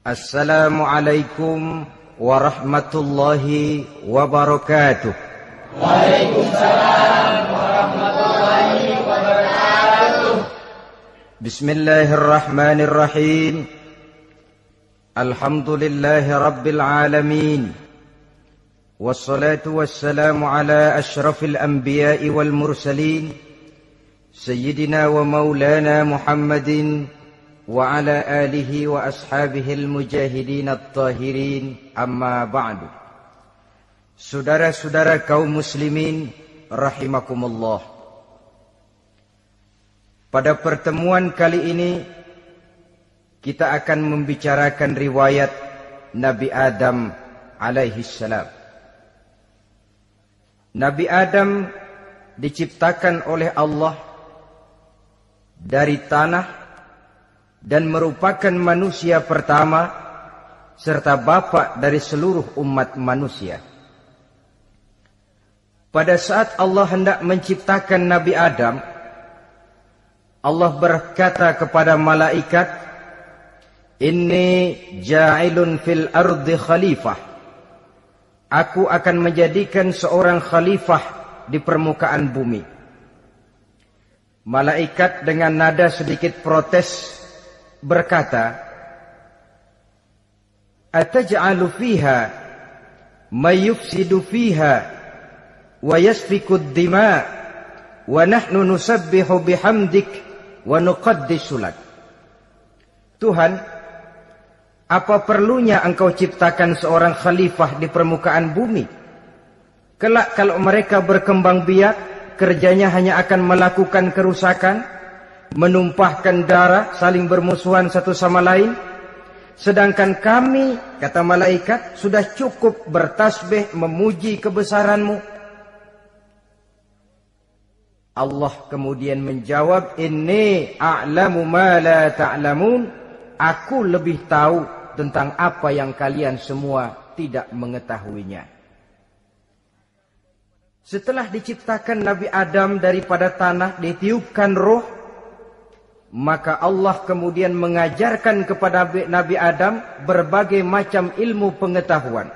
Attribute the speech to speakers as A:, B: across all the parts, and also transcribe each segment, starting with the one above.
A: Assalamualaikum warahmatullahi wabarakatuh.
B: Waalaikumsalam warahmatullahi wabarakatuh.
A: Bismillahirrahmanirrahim. Alhamdulillahi rabbil alamin. Wassalatu wassalamu ala ashrafil anbiya'i wal mursalin, Sayyidina wa maulana Muhammadin wa ala alihi wa ashabihil mujahidin at-tahirin, amma ba'du. Saudara-saudara kaum muslimin rahimakumullah. Pada pertemuan kali ini kita akan membicarakan riwayat Nabi Adam alaihi salam. Nabi Adam diciptakan oleh Allah dari tanah dan merupakan manusia pertama serta bapa dari seluruh umat manusia. Pada saat Allah hendak menciptakan Nabi Adam, Allah berkata kepada malaikat, "Inni ja'ilun fil ardi khalifah." Aku akan menjadikan seorang khalifah di permukaan bumi. Malaikat dengan nada sedikit protes berkata, "Ataj'alu fiha may yufsidu fiha wa yasfiku ad-dima wa nahnu nusabbihu bihamdik wa nuqaddisu lak." Tuhan, apa perlunya engkau ciptakan seorang khalifah di permukaan bumi? Kelak kalau mereka berkembang biak, kerjanya hanya akan melakukan kerusakan, menumpahkan darah, saling bermusuhan satu sama lain. Sedangkan kami, kata malaikat, sudah cukup bertasbih memuji kebesaranmu. Allah kemudian menjawab, "Inni a'lamu ma la ta'lamun." Aku lebih tahu tentang apa yang kalian semua tidak mengetahuinya. Setelah diciptakan Nabi Adam daripada tanah, ditiupkan roh, maka Allah kemudian mengajarkan kepada Nabi Adam berbagai macam ilmu pengetahuan.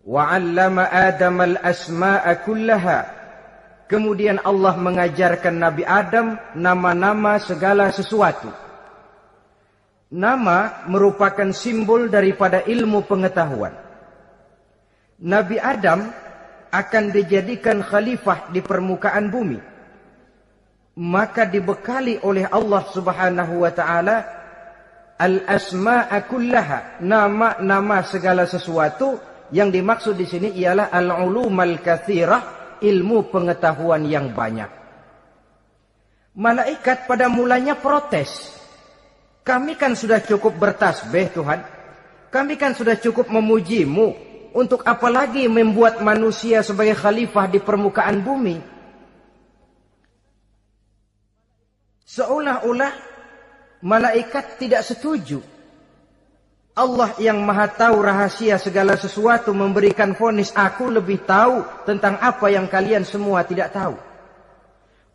A: Wa 'allama Adam al-asma'a kullaha. Kemudian Allah mengajarkan Nabi Adam nama-nama segala sesuatu. Nama merupakan simbol daripada ilmu pengetahuan. Nabi Adam akan dijadikan khalifah di permukaan bumi. Maka dibekali oleh Allah Subhanahu wa taala al-asma'a kullaha, nama-nama segala sesuatu. Yang dimaksud di sini ialah al-ulumal katsirah, ilmu pengetahuan yang banyak. Malaikat pada mulanya protes. Kami kan sudah cukup bertasbih Tuhan. Kami kan sudah cukup memujimu. Untuk apa lagi membuat manusia sebagai khalifah di permukaan bumi? Seolah-olah malaikat tidak setuju. Allah yang maha tahu rahasia segala sesuatu memberikan vonis, aku lebih tahu tentang apa yang kalian semua tidak tahu.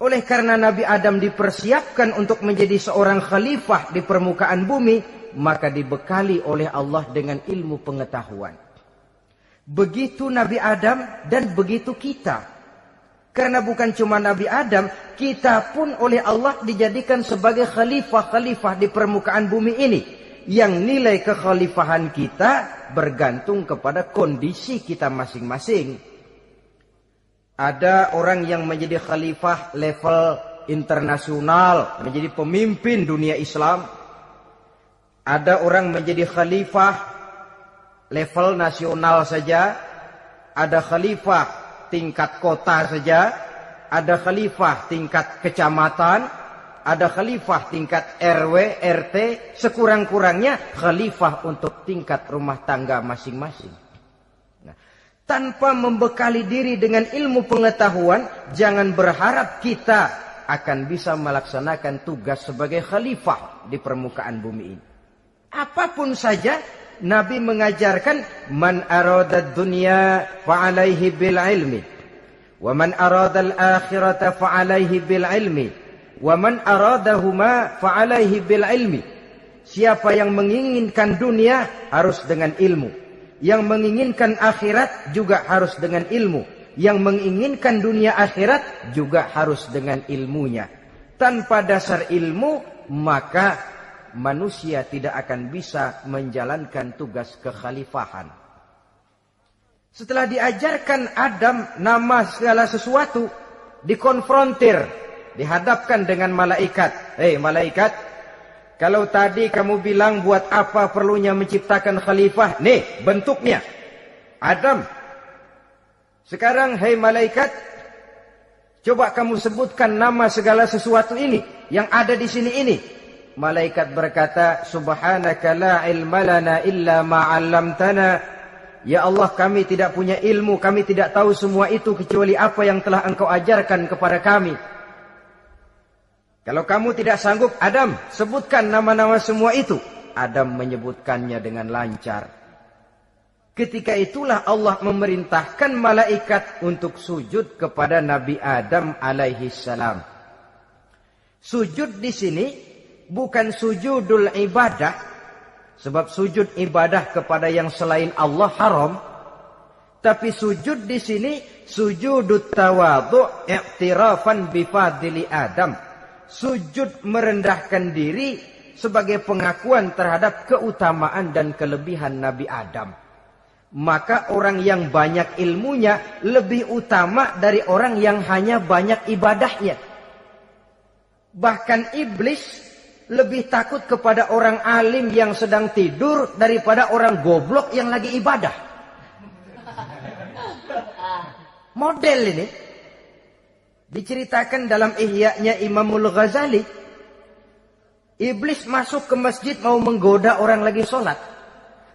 A: Oleh karena Nabi Adam dipersiapkan untuk menjadi seorang khalifah di permukaan bumi, maka dibekali oleh Allah dengan ilmu pengetahuan. Begitu Nabi Adam dan begitu kita. Karena bukan cuma Nabi Adam, kita pun oleh Allah dijadikan sebagai khalifah-khalifah di permukaan bumi ini. Yang nilai kekhalifahan kita bergantung kepada kondisi kita masing-masing. Ada orang yang menjadi khalifah level internasional, menjadi pemimpin dunia Islam. Ada orang menjadi khalifah level nasional saja. Ada khalifah tingkat kota saja, ada khalifah tingkat kecamatan, ada khalifah tingkat RW, RT, sekurang-kurangnya khalifah untuk tingkat rumah tangga masing-masing. Nah, tanpa membekali diri dengan ilmu pengetahuan, jangan berharap kita akan bisa melaksanakan tugas sebagai khalifah di permukaan bumi ini. Apapun saja, Nabi mengajarkan man aradad dunya fa'alaihi bil ilmi wa man aradal akhirata fa'alaihi bil ilmi wa man aradahuma fa'alaihi bil ilmi. Siapa yang menginginkan dunia harus dengan ilmu. Yang menginginkan akhirat juga harus dengan ilmu. Yang menginginkan dunia akhirat juga harus dengan ilmunya. Tanpa dasar ilmu, maka manusia tidak akan bisa menjalankan tugas kekhalifahan. Setelah diajarkan Adam nama segala sesuatu, dikonfrontir, dihadapkan dengan malaikat. Hei malaikat, kalau tadi kamu bilang buat apa perlunya menciptakan khalifah? Nih bentuknya. Adam. Sekarang hei malaikat, coba kamu sebutkan nama segala sesuatu ini yang ada di sini ini. Malaikat berkata, Subhanaka la ilma lana illa ma 'allamtana. Ya Allah, kami tidak punya ilmu, kami tidak tahu semua itu kecuali apa yang telah Engkau ajarkan kepada kami. Kalau kamu tidak sanggup, Adam, sebutkan nama-nama semua itu. Adam menyebutkannya dengan lancar. Ketika itulah Allah memerintahkan malaikat untuk sujud kepada Nabi Adam alaihi salam. Sujud di sini bukan sujudul ibadah, sebab sujud ibadah kepada yang selain Allah haram. Tapi sujud di sini sujudut tawadhu' i'tirafan bi fadli Adam. Sujud merendahkan diri sebagai pengakuan terhadap keutamaan dan kelebihan Nabi Adam. Maka orang yang banyak ilmunya lebih utama dari orang yang hanya banyak ibadahnya. Bahkan iblis lebih takut kepada orang alim yang sedang tidur daripada orang goblok yang lagi ibadah. Model ini diceritakan dalam Ihya-nya Imamul Ghazali. Iblis masuk ke masjid mau menggoda orang lagi sholat.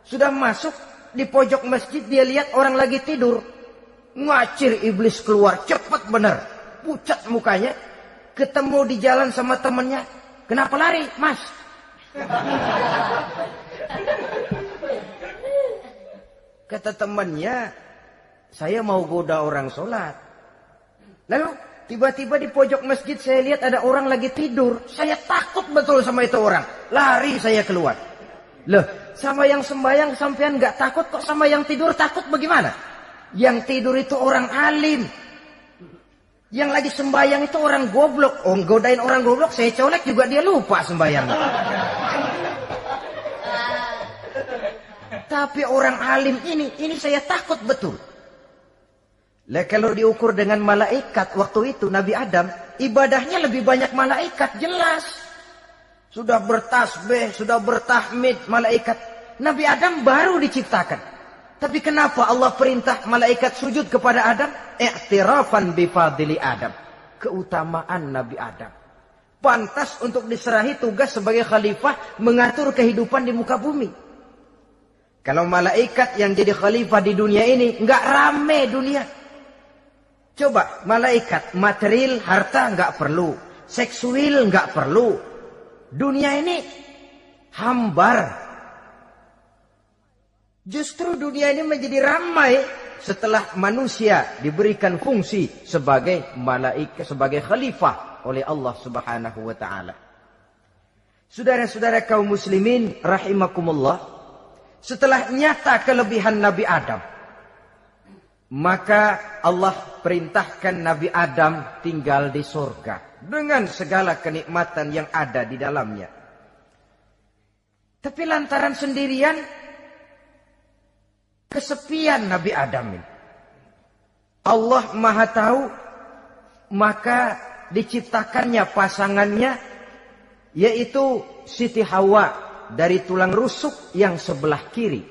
A: Sudah masuk di pojok masjid, dia lihat orang lagi tidur. Ngacir iblis keluar, cepat benar. Pucat mukanya. Ketemu di jalan sama temannya. Kenapa lari, Mas? Kata temannya, saya mau goda orang sholat. Lalu tiba-tiba di pojok masjid saya lihat ada orang lagi tidur. Saya takut betul sama itu orang. Lari saya keluar. Loh, sama yang sembahyang sampean nggak takut, kok sama yang tidur takut bagaimana? Yang tidur itu orang alim. Yang lagi sembahyang itu orang goblok. Oh, godain orang goblok, saya colek juga dia lupa sembahyang. Tapi orang alim ini saya takut betul. Lah kalau diukur dengan malaikat waktu itu Nabi Adam, ibadahnya lebih banyak malaikat, jelas. Sudah bertasbih, sudah bertahmid malaikat. Nabi Adam baru diciptakan. Tapi kenapa Allah perintah malaikat sujud kepada Adam? I'tirafan bi fadli Adam. Keutamaan Nabi Adam. Pantas untuk diserahi tugas sebagai khalifah mengatur kehidupan di muka bumi. Kalau malaikat yang jadi khalifah di dunia ini, nggak rame dunia. Coba, malaikat, material, harta nggak perlu. Seksual nggak perlu. Dunia ini hambar. Justru dunia ini menjadi ramai setelah manusia diberikan fungsi sebagai malaikat, sebagai khalifah oleh Allah Subhanahu wa taala. Saudara-saudara kaum muslimin rahimakumullah, setelah nyata kelebihan Nabi Adam, maka Allah perintahkan Nabi Adam tinggal di surga dengan segala kenikmatan yang ada di dalamnya. Tapi lantaran sendirian, kesepian Nabi Adam ini. Allah Maha Tahu, maka diciptakannya pasangannya, yaitu Siti Hawa dari tulang rusuk yang sebelah kiri.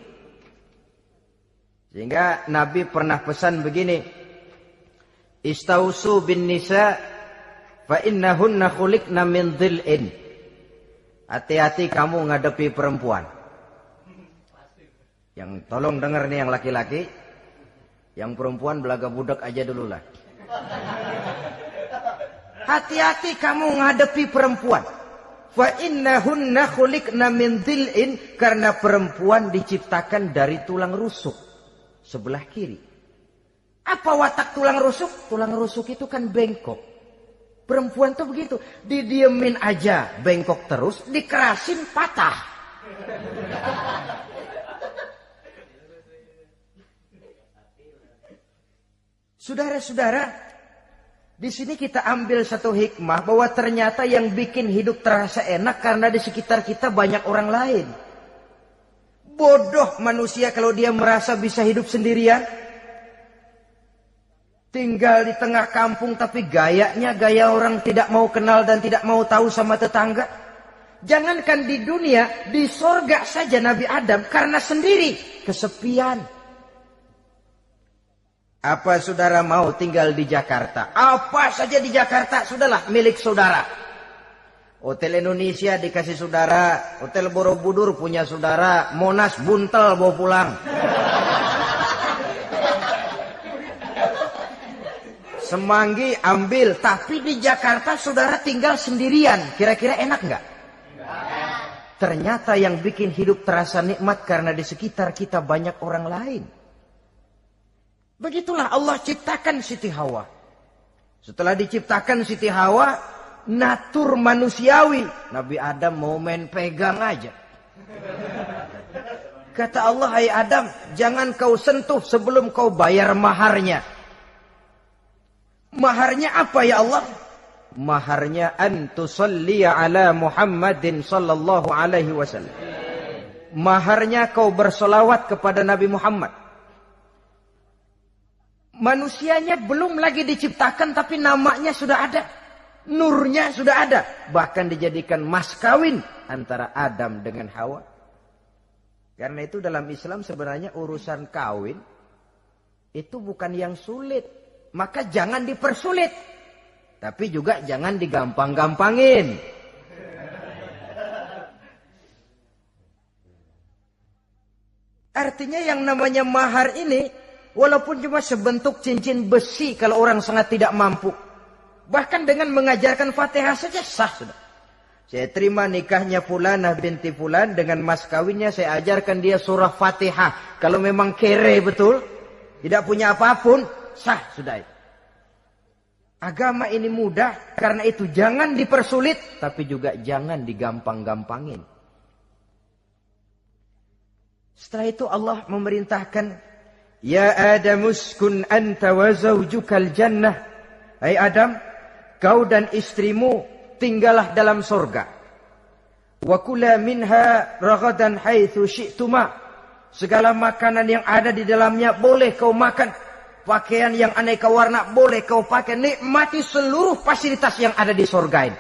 A: Sehingga Nabi pernah pesan begini, Istausu bin nisa fa innahunna khuliqna min dhil'in. Hati-hati kamu ngadepi perempuan. Yang tolong dengar nih yang laki-laki, yang perempuan belaga budak aja dulu lah. Hati-hati kamu ngadepi perempuan. Fa innahunna khuliqna min dhil'in, karena perempuan diciptakan dari tulang rusuk sebelah kiri. Apa watak tulang rusuk? Tulang rusuk itu kan bengkok. Perempuan tuh begitu. Didiemin aja, bengkok terus, dikerasin patah. Saudara-saudara, di sini kita ambil satu hikmah bahwa ternyata yang bikin hidup terasa enak karena di sekitar kita banyak orang lain. Bodoh manusia kalau dia merasa bisa hidup sendirian. Tinggal di tengah kampung tapi gayanya gaya orang tidak mau kenal dan tidak mau tahu sama tetangga. Jangankan di dunia, di sorga saja Nabi Adam karena sendiri kesepian. Apa saudara mau tinggal di Jakarta? Apa saja di Jakarta sudahlah milik saudara. Hotel Indonesia dikasih saudara, Hotel Borobudur punya saudara, Monas buntel bawa pulang. Semanggi ambil, tapi di Jakarta saudara tinggal sendirian. Kira-kira enak nggak? Ternyata yang bikin hidup terasa nikmat karena di sekitar kita banyak orang lain. Begitulah Allah ciptakan Siti Hawa. Setelah diciptakan Siti Hawa, natur manusiawi. Nabi Adam mau main pegang aja. Kata Allah, hai Adam, jangan kau sentuh sebelum kau bayar maharnya. Maharnya apa ya Allah? Maharnya antusalliya ala Muhammadin sallallahu alaihi wasallam. Maharnya kau bersolawat kepada Nabi Muhammad. Manusianya belum lagi diciptakan tapi namanya sudah ada. Nurnya sudah ada. Bahkan dijadikan mas kawin antara Adam dengan Hawa. Karena itu dalam Islam sebenarnya urusan kawin itu bukan yang sulit. Maka jangan dipersulit. Tapi juga jangan digampang-gampangin. Artinya yang namanya mahar ini, walaupun cuma sebentuk cincin besi kalau orang sangat tidak mampu. Bahkan dengan mengajarkan Fatihah saja sah sudah. Saya terima nikahnya Fulanah binti Fulan, dengan mas kawinnya saya ajarkan dia surah Fatihah. Kalau memang kere betul, tidak punya apapun, sah sudah. Agama ini mudah, karena itu jangan dipersulit, tapi juga jangan digampang-gampangin. Setelah itu Allah memerintahkan, Ya Adam uskun anta wa zawjukal jannah. Hai Adam, kau dan istrimu tinggallah dalam surga. Wa kula minha ragadan haitsu syi'tuma. Segala makanan yang ada di dalamnya boleh kau makan. Pakaian yang aneka warna boleh kau pakai. Nikmati seluruh fasilitas yang ada di surga ini.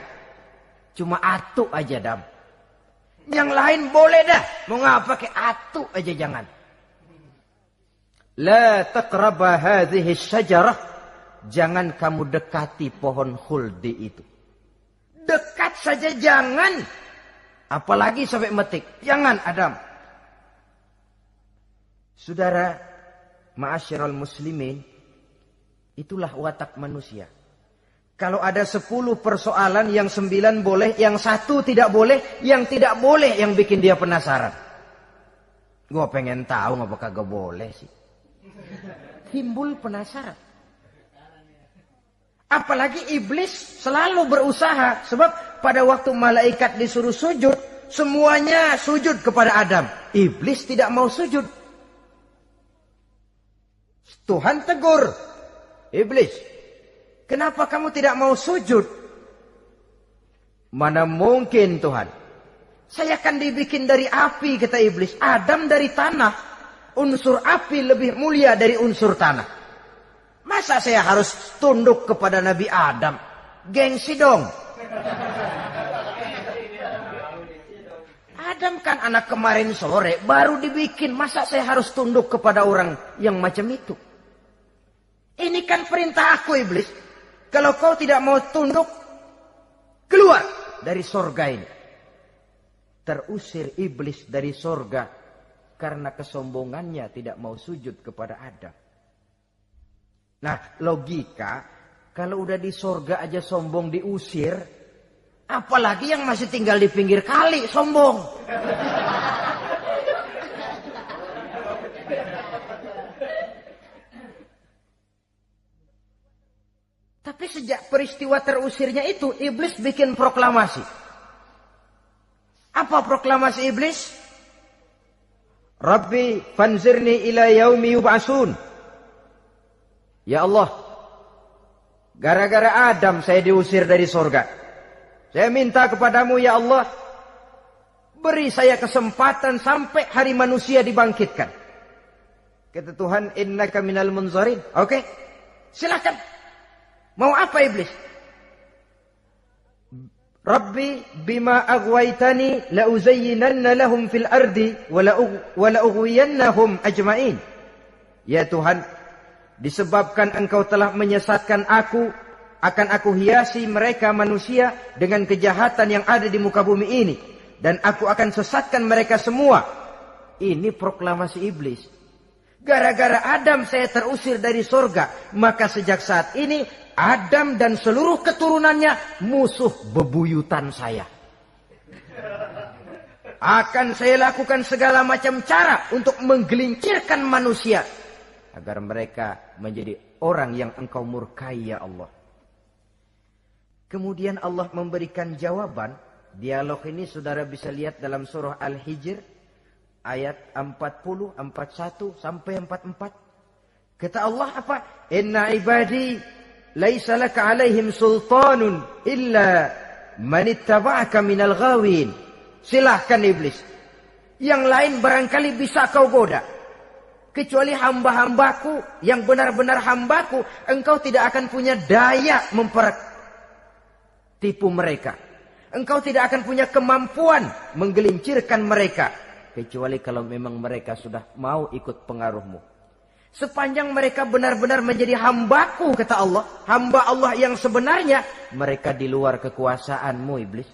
A: Cuma atu aja Adam. Yang lain boleh dah. Mau ngapa pakai atu aja jangan. La taqraba hadhihi syajarah. Jangan kamu dekati pohon khuldi itu. Dekat saja jangan. Apalagi sampai metik. Jangan Adam. Saudara, ma'asyiral muslimin, itulah watak manusia. Kalau ada 10 persoalan, yang 9 boleh, yang 1 tidak boleh, yang tidak boleh yang bikin dia penasaran. Gua pengen tahu ngapa kagak boleh sih. Timbul penasaran. Apalagi iblis selalu berusaha. Sebab pada waktu malaikat disuruh sujud, semuanya sujud kepada Adam. Iblis tidak mau sujud. Tuhan tegur, iblis, kenapa kamu tidak mau sujud? Mana mungkin Tuhan. Saya akan dibikin dari api, kata iblis. Adam dari tanah. Unsur api lebih mulia dari unsur tanah. Masa saya harus tunduk kepada Nabi Adam? Gengsi dong. Adam kan anak kemarin sore, baru dibikin. Masa saya harus tunduk kepada orang yang macam itu? Ini kan perintah aku iblis. Kalau kau tidak mau tunduk, keluar dari sorga ini. Terusir iblis dari sorga karena kesombongannya tidak mau sujud kepada Adam. Nah, logika, kalau udah di sorga aja sombong diusir, apalagi yang masih tinggal di pinggir kali sombong. Tapi sejak peristiwa terusirnya itu, iblis bikin proklamasi. Apa proklamasi iblis? Rabbi fanzirni ila yaumi yub'asun. Ya Allah, gara-gara Adam saya diusir dari surga. Saya minta kepadamu ya Allah, beri saya kesempatan sampai hari manusia dibangkitkan. Kata Tuhan, innaka minal munzarin. Oke, silakan. Mau apa iblis? Rabbi bima aghwaytani la uzayyinanna lahum fil ardi wa la ughwiyannahum ajma'in. Ya Tuhan, disebabkan engkau telah menyesatkan aku, akan aku hiasi mereka manusia dengan kejahatan yang ada di muka bumi ini, dan aku akan sesatkan mereka semua. Ini proklamasi iblis. Gara-gara Adam saya terusir dari surga, maka sejak saat ini Adam dan seluruh keturunannya musuh bebuyutan saya. Akan saya lakukan segala macam cara untuk menggelincirkan manusia agar mereka menjadi orang yang engkau murkai ya Allah. Kemudian Allah memberikan jawaban. Dialog ini saudara bisa lihat dalam surah Al-Hijr ayat 40, 41 sampai 44. Kata Allah apa? Inna ibadi laisa laka alaihim sultanun illa man ittaba'aka minal ghawin. Silahkan iblis. Yang lain barangkali bisa kau goda. Kecuali hamba-hambaku yang benar-benar hambaku, engkau tidak akan punya daya tipu mereka. Engkau tidak akan punya kemampuan menggelincirkan mereka. Kecuali kalau memang mereka sudah mau ikut pengaruhmu. Sepanjang mereka benar-benar menjadi hambaku, kata Allah. Hamba Allah yang sebenarnya, mereka di luar kekuasaanmu iblis.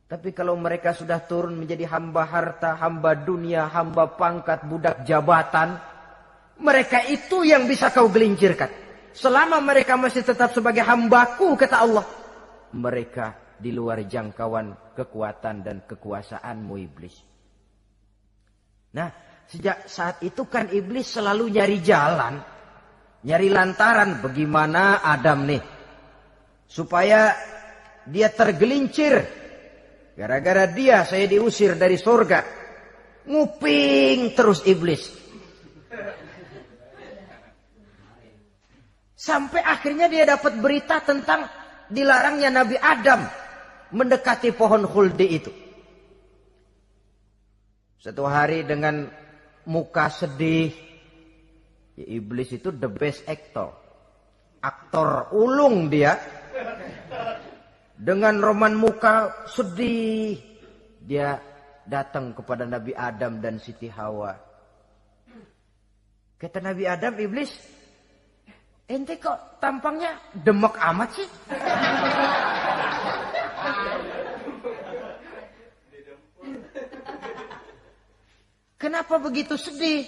A: Tapi kalau mereka sudah turun menjadi hamba harta, hamba dunia, hamba pangkat, budak jabatan, mereka itu yang bisa kau gelincirkan. Selama mereka masih tetap sebagai hambaku, kata Allah, mereka di luar jangkauan kekuatan dan kekuasaanmu iblis. Nah, sejak saat itu kan iblis selalu nyari jalan, nyari lantaran bagaimana Adam nih supaya dia tergelincir. Gara-gara dia saya diusir dari surga. Nguping terus iblis. Sampai akhirnya dia dapat berita tentang dilarangnya Nabi Adam mendekati pohon khuldi itu. Satu hari dengan muka sedih. Ya, iblis itu the best actor. Aktor ulung dia. Dengan roman muka sedih. Dia datang kepada Nabi Adam dan Siti Hawa. Kata Nabi Adam, iblis, ente kok tampangnya demek amat sih? Kenapa begitu sedih?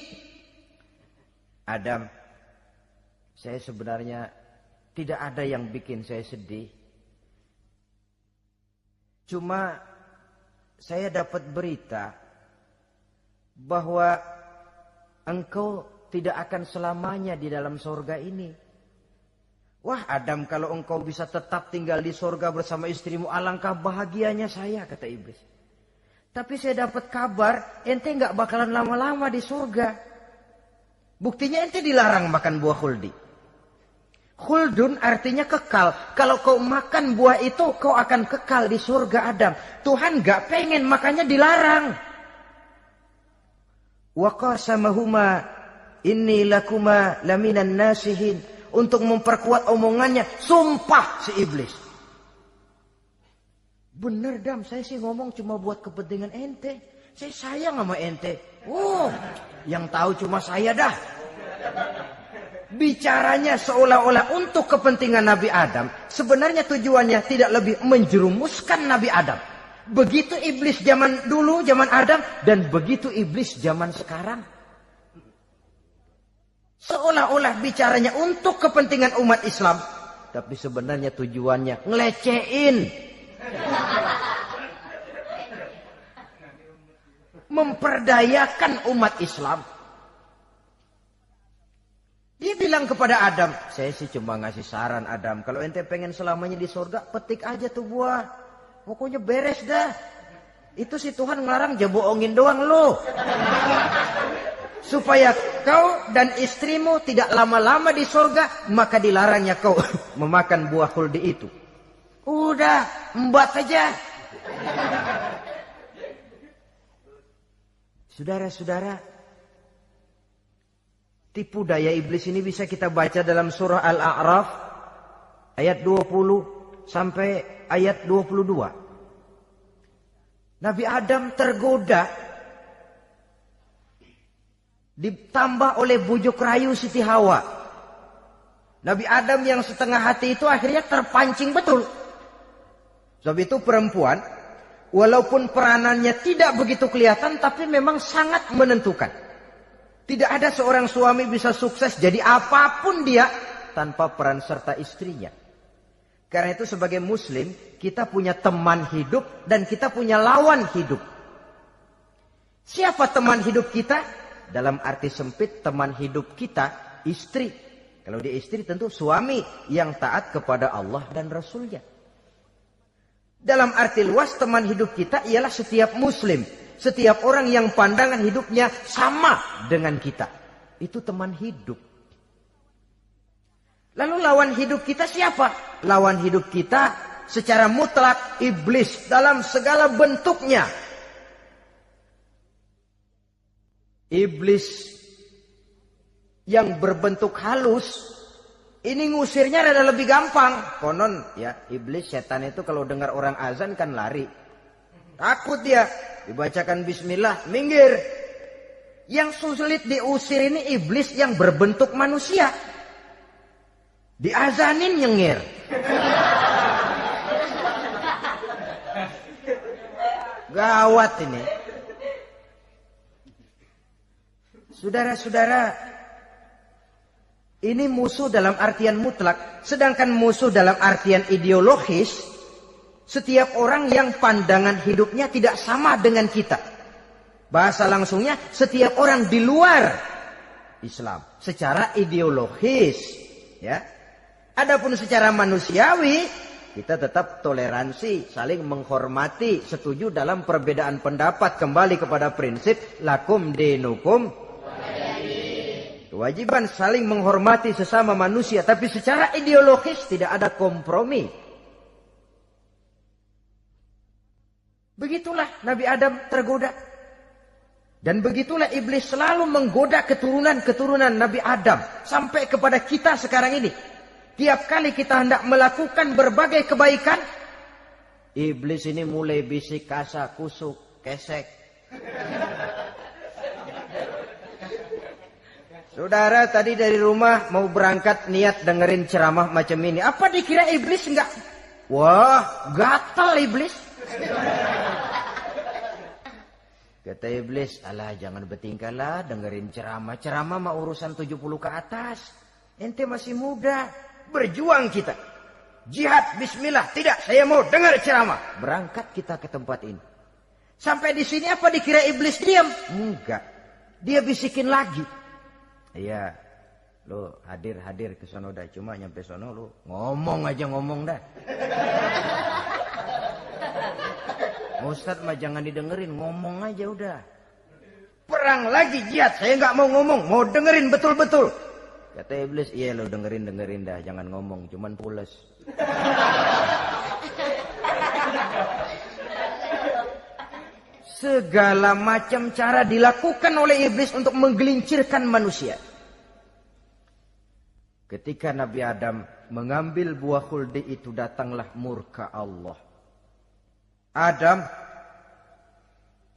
A: Adam, saya sebenarnya tidak ada yang bikin saya sedih. Cuma saya dapat berita bahwa engkau tidak akan selamanya di dalam surga ini. Wah Adam, kalau engkau bisa tetap tinggal di surga bersama istrimu, alangkah bahagianya saya, kata iblis. Tapi saya dapat kabar, ente nggak bakalan lama-lama di surga. Buktinya ente dilarang makan buah khuldi. Khuldun artinya kekal. Kalau kau makan buah itu, kau akan kekal di surga Adam. Tuhan nggak pengen, makanya dilarang. Wa qasamahuma inni lakuma laminan nasihin. Untuk memperkuat omongannya, sumpah si iblis. Bener Dam, saya sih ngomong cuma buat kepentingan ente. Saya sayang sama ente. Yang tahu cuma saya dah. Bicaranya seolah-olah untuk kepentingan Nabi Adam. Sebenarnya tujuannya tidak lebih menjerumuskan Nabi Adam. Begitu iblis zaman dulu, zaman Adam. Dan begitu iblis zaman sekarang. Seolah-olah bicaranya untuk kepentingan umat Islam. Tapi sebenarnya tujuannya ngelecehin. Memperdayakan umat Islam. Dia bilang kepada Adam, saya sih cuma ngasih saran Adam, kalau ente pengen selamanya di surga, petik aja tuh buah. Pokoknya beres dah. Itu si Tuhan ngelarang aja bohongin doang lo. Supaya kau dan istrimu tidak lama-lama di surga, maka dilarangnya kau memakan buah khuldi itu. Udah, embat aja. Saudara-saudara, tipu daya iblis ini bisa kita baca dalam surah Al-A'raf ayat 20 sampai ayat 22. Nabi Adam tergoda, ditambah oleh bujuk rayu Siti Hawa. Nabi Adam yang setengah hati itu akhirnya terpancing betul. Sebab itu perempuan, walaupun peranannya tidak begitu kelihatan, tapi memang sangat menentukan. Tidak ada seorang suami bisa sukses jadi apapun dia tanpa peran serta istrinya. Karena itu sebagai muslim, kita punya teman hidup dan kita punya lawan hidup. Siapa teman hidup kita? Dalam arti sempit, teman hidup kita istri. Kalau dia istri tentu suami yang taat kepada Allah dan Rasulnya. Dalam arti luas, teman hidup kita ialah setiap muslim. Setiap orang yang pandangan hidupnya sama dengan kita. Itu teman hidup. Lalu lawan hidup kita siapa? Lawan hidup kita secara mutlak iblis dalam segala bentuknya. Iblis yang berbentuk halus, ini ngusirnya rada lebih gampang. Konon ya, iblis setan itu kalau dengar orang azan kan lari. Takut dia. Dibacakan bismillah, minggir. Yang sulit diusir ini iblis yang berbentuk manusia. Diazanin nyengir. Gawat ini. Saudara-saudara, ini musuh dalam artian mutlak. Sedangkan musuh dalam artian ideologis, setiap orang yang pandangan hidupnya tidak sama dengan kita. Bahasa langsungnya, setiap orang di luar Islam secara ideologis, ya. Adapun secara manusiawi, kita tetap toleransi, saling menghormati, setuju dalam perbedaan pendapat, kembali kepada prinsip lakum dinukum. Kewajiban saling menghormati sesama manusia, tapi secara ideologis tidak ada kompromi. Begitulah Nabi Adam tergoda. Dan begitulah iblis selalu menggoda keturunan-keturunan Nabi Adam. Sampai kepada kita sekarang ini. Tiap kali kita hendak melakukan berbagai kebaikan, iblis ini mulai bisik, kasa, kusuk, kesek. Saudara tadi dari rumah mau berangkat niat dengerin ceramah macam ini. Apa dikira iblis enggak? Wah, gatal iblis. Kata iblis, alah jangan bertingkah lah dengerin ceramah. Ceramah mah urusan 70 ke atas. Ente masih muda. Berjuang kita. Jihad, bismillah. Tidak, saya mau dengar ceramah. Berangkat kita ke tempat ini. Sampai di sini apa dikira iblis diam? Enggak. Dia bisikin lagi. Iya. Lo hadir ke sono dah. Cuma nyampe sono lo ngomong aja ngomong dah. Ustadz mah jangan didengerin, ngomong aja udah. Perang lagi jihad, saya nggak mau ngomong, mau dengerin betul-betul. Kata iblis, iya lo dengerin dah, jangan ngomong, cuman pules. Segala macam cara dilakukan oleh iblis untuk menggelincirkan manusia. Ketika Nabi Adam mengambil buah khuldi itu, datanglah murka Allah. Adam,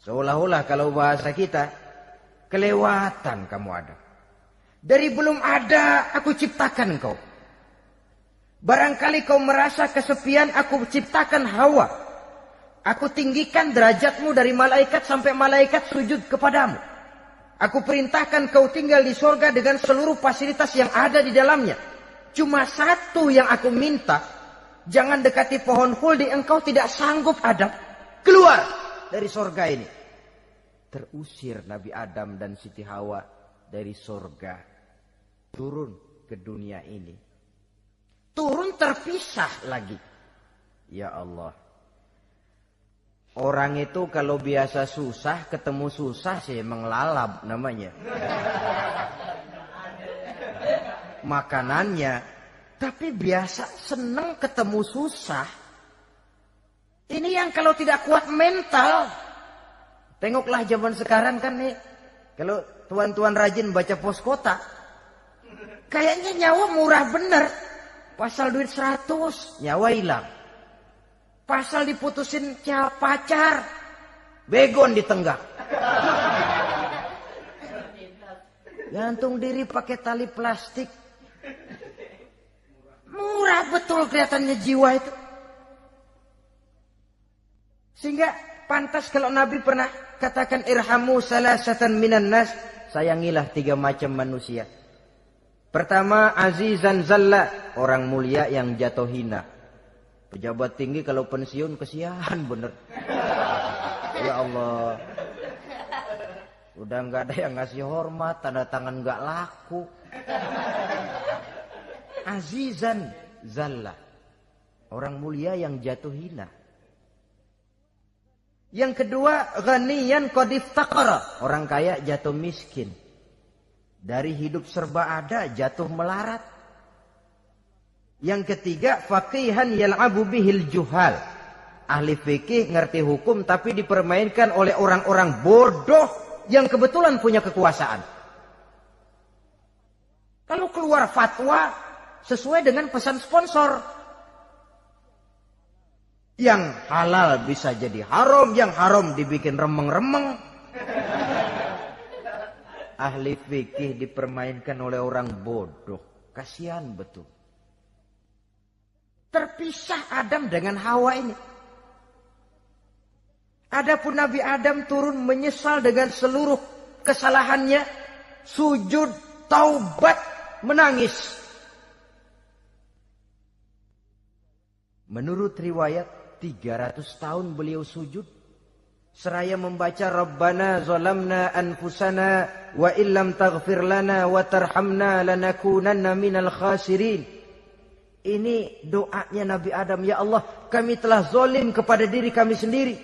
A: seolah-olah kalau bahasa kita, kelewatan kamu Adam. Dari belum ada aku ciptakan kau. Barangkali kau merasa kesepian, aku ciptakan Hawa. Aku tinggikan derajatmu dari malaikat sampai malaikat sujud kepadamu. Aku perintahkan kau tinggal di surga dengan seluruh fasilitas yang ada di dalamnya. Cuma satu yang aku minta, jangan dekati pohon khuldi, engkau tidak sanggup Adam. Keluar dari surga ini. Terusir Nabi Adam dan Siti Hawa dari surga. turun ke dunia ini. Turun terpisah lagi. Ya Allah. Orang itu kalau biasa susah, ketemu susah sih emang lalap namanya. Makanannya. Tapi biasa seneng ketemu susah. Ini yang kalau tidak kuat mental. Tengoklah zaman sekarang kan nih. Kalau tuan-tuan rajin baca pos kota. Kayaknya nyawa murah bener. Pasal duit 100, nyawa hilang. Pasal diputusin pacar, begon ditenggak. Gantung diri pakai tali plastik. Murah betul kelihatannya jiwa itu. Sehingga pantas kalau Nabi pernah katakan irhamu salasatan minan nas, sayangilah 3 macam manusia. Pertama, azizan zalla, orang mulia yang jatuh hina. Pejabat tinggi kalau pensiun kesian bener. Ya Allah. Udah nggak ada yang ngasih hormat, tanda tangan nggak laku. Azizan zalla, orang mulia yang jatuh hina. Yang kedua, ghaniyan qad iftaqara, orang kaya jatuh miskin. Dari hidup serba ada jatuh melarat. Yang ketiga, faqihan yal'abu bihil juhal. Ahli fikih ngerti hukum tapi dipermainkan oleh orang-orang bodoh yang kebetulan punya kekuasaan. Kalau keluar fatwa sesuai dengan pesan sponsor. Yang halal bisa jadi haram, yang haram dibikin remeng-remeng. Ahli fikih dipermainkan oleh orang bodoh. Kasihan betul. Terpisah Adam dengan Hawa ini. Adapun Nabi Adam turun menyesal dengan seluruh kesalahannya. Sujud, taubat, menangis. Menurut riwayat 300 tahun beliau sujud. Seraya membaca Rabbana zalamna anfusana wa illam taghfir lana wa tarhamna lanakunanna minal khasirin. Ini doanya Nabi Adam. Ya Allah, kami telah zalim kepada diri kami sendiri.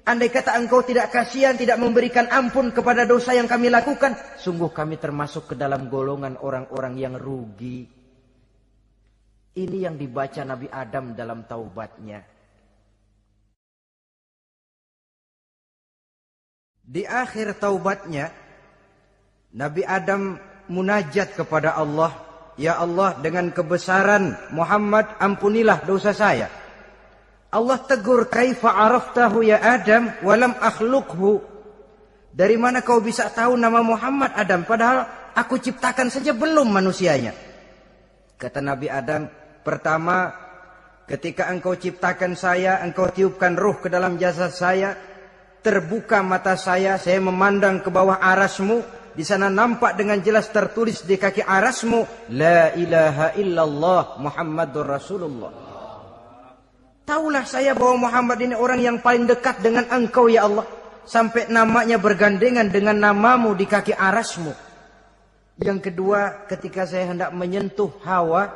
A: Andai kata engkau tidak kasihan, tidak memberikan ampun kepada dosa yang kami lakukan, sungguh kami termasuk ke dalam golongan orang-orang yang rugi. Ini yang dibaca Nabi Adam dalam taubatnya. Di akhir taubatnya, Nabi Adam munajat kepada Allah. Ya Allah, dengan kebesaran Muhammad ampunilah dosa saya. Allah tegur, kaifa araftahu ya Adam walam akhluqhu. Dari mana kau bisa tahu nama Muhammad Adam padahal aku ciptakan saja belum manusianya. Kata Nabi Adam, pertama ketika engkau ciptakan saya, engkau tiupkan ruh ke dalam jasad saya, terbuka mata saya memandang ke bawah arasmu. Di sana nampak dengan jelas tertulis di kaki arasmu, La ilaha illallah Muhammadur Rasulullah. Taulah saya bahwa Muhammad ini orang yang paling dekat dengan engkau ya Allah. Sampai namanya bergandengan dengan namamu di kaki arasmu. Yang kedua, ketika saya hendak menyentuh Hawa,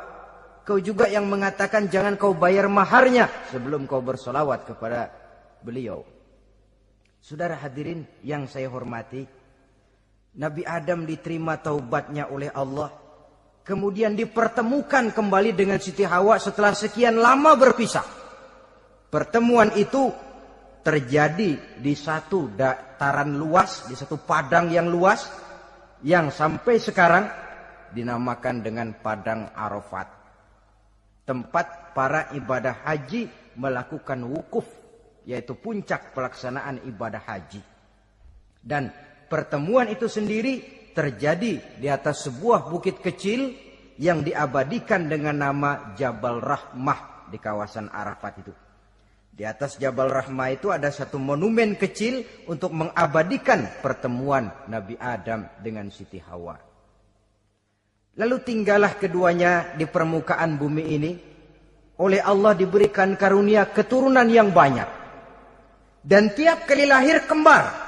A: kau juga yang mengatakan jangan kau bayar maharnya sebelum kau bersolawat kepada beliau. Saudara hadirin yang saya hormati, Nabi Adam diterima taubatnya oleh Allah. Kemudian dipertemukan kembali dengan Siti Hawa setelah sekian lama berpisah. Pertemuan itu terjadi di satu dataran luas, di satu padang yang luas, yang sampai sekarang dinamakan dengan Padang Arafat. Tempat para ibadah haji melakukan wukuf, yaitu puncak pelaksanaan ibadah haji. Dan pertemuan itu sendiri terjadi di atas sebuah bukit kecil yang diabadikan dengan nama Jabal Rahmah di kawasan Arafat itu. Di atas Jabal Rahmah itu ada satu monumen kecil untuk mengabadikan pertemuan Nabi Adam dengan Siti Hawa. Lalu tinggallah keduanya di permukaan bumi ini. Oleh Allah diberikan karunia keturunan yang banyak. Dan tiap kali lahir kembar.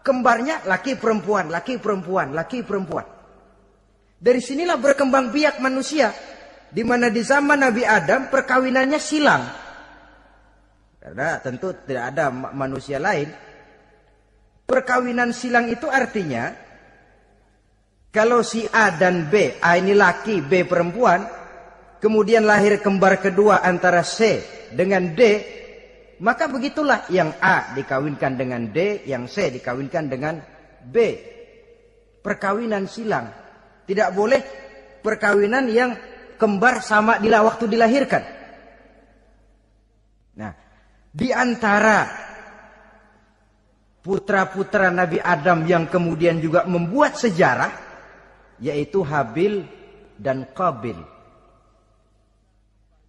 A: Kembarnya laki perempuan, laki perempuan, laki perempuan. Dari sinilah berkembang biak manusia. Di mana di zaman Nabi Adam perkawinannya silang. Karena tentu tidak ada manusia lain. Perkawinan silang itu artinya, kalau si A dan B, A ini laki, B perempuan, kemudian lahir kembar kedua antara C dengan D, maka begitulah yang A dikawinkan dengan D, yang C dikawinkan dengan B. Perkawinan silang. Tidak boleh perkawinan yang kembar sama di waktu dilahirkan. Nah, di antara putra-putra Nabi Adam yang kemudian juga membuat sejarah, yaitu Habil dan Qabil.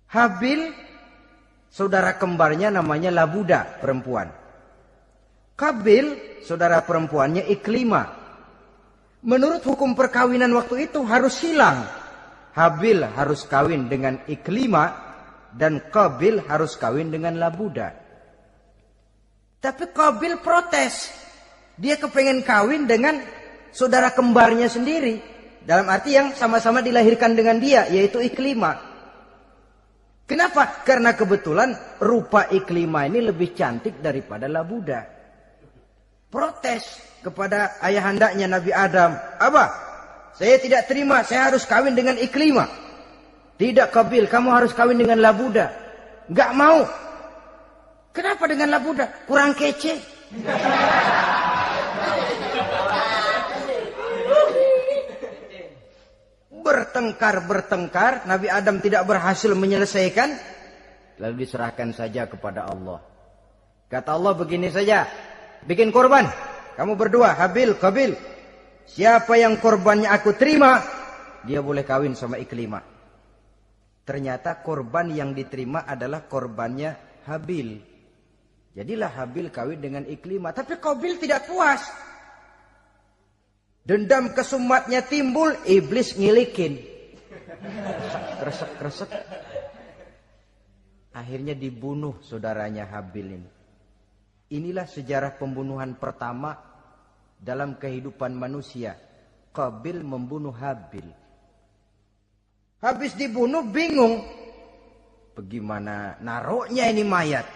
A: Habil, saudara kembarnya namanya Labuda, perempuan. Qabil, saudara perempuannya Iklimah. Menurut hukum perkawinan waktu itu harus silang. Habil harus kawin dengan Iklimah dan Qabil harus kawin dengan Labuda. Tapi Qabil protes. Dia kepengen kawin dengan saudara kembarnya sendiri. Dalam arti yang sama-sama dilahirkan dengan dia, yaitu Iklimah. Kenapa? Karena kebetulan rupa Iklimah ini lebih cantik daripada Labuda. Protes kepada ayahandanya Nabi Adam. Abah, saya tidak terima, saya harus kawin dengan Iklimah. Tidak Qabil, kamu harus kawin dengan Labuda. Enggak mau. Kenapa dengan Labuda? Kurang kece. Bertengkar, Nabi Adam tidak berhasil menyelesaikan. Lalu diserahkan saja kepada Allah. Kata Allah begini saja, bikin korban. Kamu berdua, Habil, Qabil. Siapa yang korbannya aku terima, dia boleh kawin sama Iklimah. Ternyata korban yang diterima adalah korbannya Habil. Jadilah Habil kawin dengan Iklimah. Tapi Qabil tidak puas. Dendam kesumatnya timbul, iblis ngilikin. Kresek. Akhirnya dibunuh saudaranya Habil ini. Inilah sejarah pembunuhan pertama dalam kehidupan manusia. Qabil membunuh Habil. Habis dibunuh bingung. Bagaimana naruhnya ini mayat?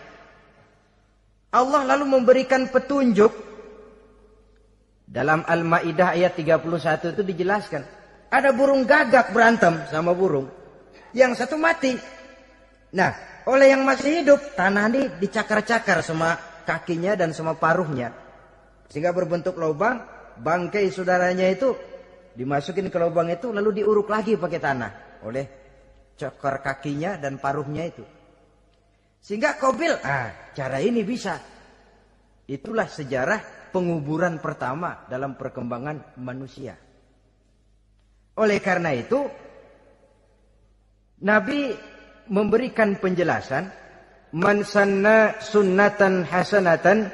A: Allah lalu memberikan petunjuk. Dalam Al-Maidah ayat 31 itu dijelaskan. Ada burung gagak berantem sama burung. Yang satu mati. Nah, oleh yang masih hidup, tanah ini dicakar-cakar sama kakinya dan sama paruhnya. Sehingga berbentuk lubang, bangkai saudaranya itu dimasukin ke lubang itu lalu diuruk lagi pakai tanah. Oleh cakar kakinya dan paruhnya itu. Sehingga Qabil, cara ini bisa. Itulah sejarah penguburan pertama dalam perkembangan manusia. Oleh karena itu, Nabi memberikan penjelasan, man sanna sunnatan hasanatan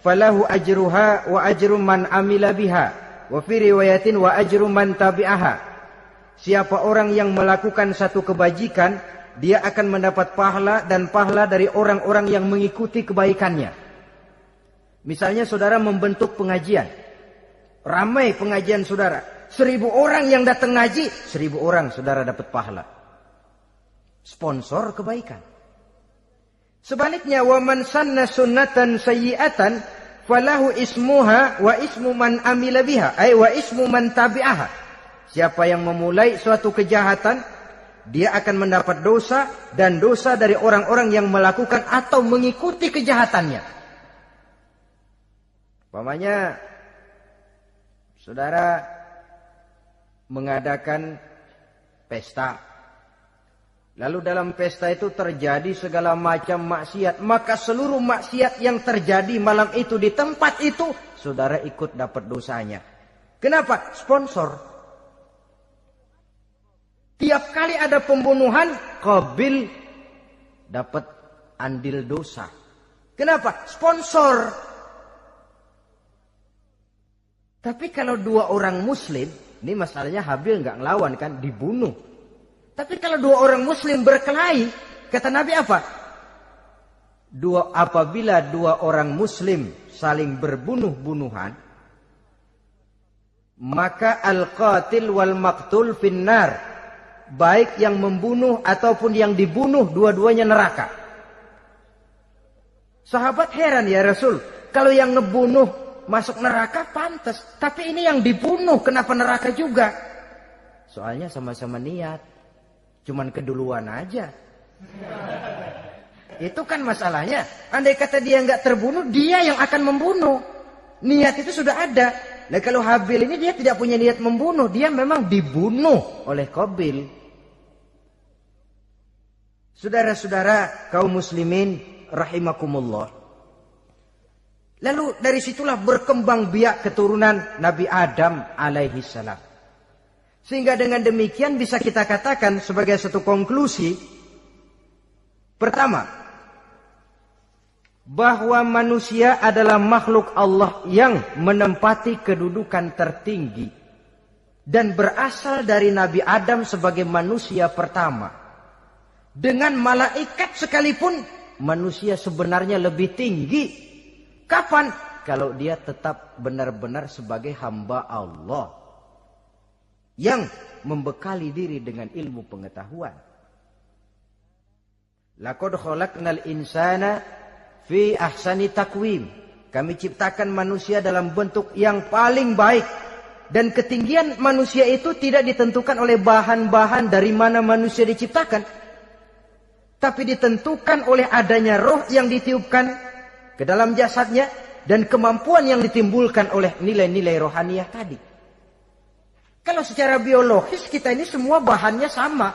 A: falahu ajruha wa ajru man amila biha wa fi riwayatin wa ajru man tabi'aha. Siapa orang yang melakukan satu kebajikan, dia akan mendapat pahala dan pahala dari orang-orang yang mengikuti kebaikannya. Misalnya saudara membentuk pengajian. Ramai pengajian saudara. 1000 orang yang datang ngaji, 1000 orang saudara dapat pahala. Sponsor kebaikan. Sebaliknya, wa man sanna sunnatan sayyi'atan falahu ismuha wa ismu man amila biha, ay wa ismu man tabi'aha. Siapa yang memulai suatu kejahatan, dia akan mendapat dosa dan dosa dari orang-orang yang melakukan atau mengikuti kejahatannya. Umpamanya saudara mengadakan pesta. Lalu dalam pesta itu terjadi segala macam maksiat. Maka seluruh maksiat yang terjadi malam itu di tempat itu, saudara ikut dapat dosanya. Kenapa? Sponsor. Tiap kali ada pembunuhan, Qabil dapat andil dosa. Kenapa? Sponsor. Tapi kalau 2 orang muslim, ini masalahnya Habil nggak ngelawan kan, dibunuh. Tapi kalau 2 orang muslim berkelahi, kata Nabi apa? Apabila 2 orang muslim saling berbunuh-bunuhan, maka al-qatil wal maqtul finnar, baik yang membunuh ataupun yang dibunuh dua-duanya neraka. Sahabat heran, ya Rasul, kalau yang ngebunuh masuk neraka pantas, tapi ini yang dibunuh kenapa neraka juga? Soalnya sama-sama niat, cuman keduluan aja. Itu kan masalahnya. Andai kata dia nggak terbunuh, dia yang akan membunuh. Niat itu sudah ada. Nah kalau Habil ini dia tidak punya niat membunuh, dia memang dibunuh oleh Qabil. Saudara-saudara kaum muslimin rahimakumullah. Lalu dari situlah berkembang biak keturunan Nabi Adam alaihi salam. Sehingga dengan demikian bisa kita katakan sebagai satu konklusi. Pertama, bahwa manusia adalah makhluk Allah yang menempati kedudukan tertinggi dan berasal dari Nabi Adam sebagai manusia pertama. Dengan malaikat sekalipun manusia sebenarnya lebih tinggi. Kapan? Kalau dia tetap benar-benar sebagai hamba Allah yang membekali diri dengan ilmu pengetahuan. Laqad khalaqnal insana fi ahsani takwim. Kami ciptakan manusia dalam bentuk yang paling baik. Dan ketinggian manusia itu tidak ditentukan oleh bahan-bahan dari mana manusia diciptakan, tapi ditentukan oleh adanya roh yang ditiupkan ke dalam jasadnya dan kemampuan yang ditimbulkan oleh nilai-nilai rohaniah tadi. Kalau secara biologis kita ini semua bahannya sama.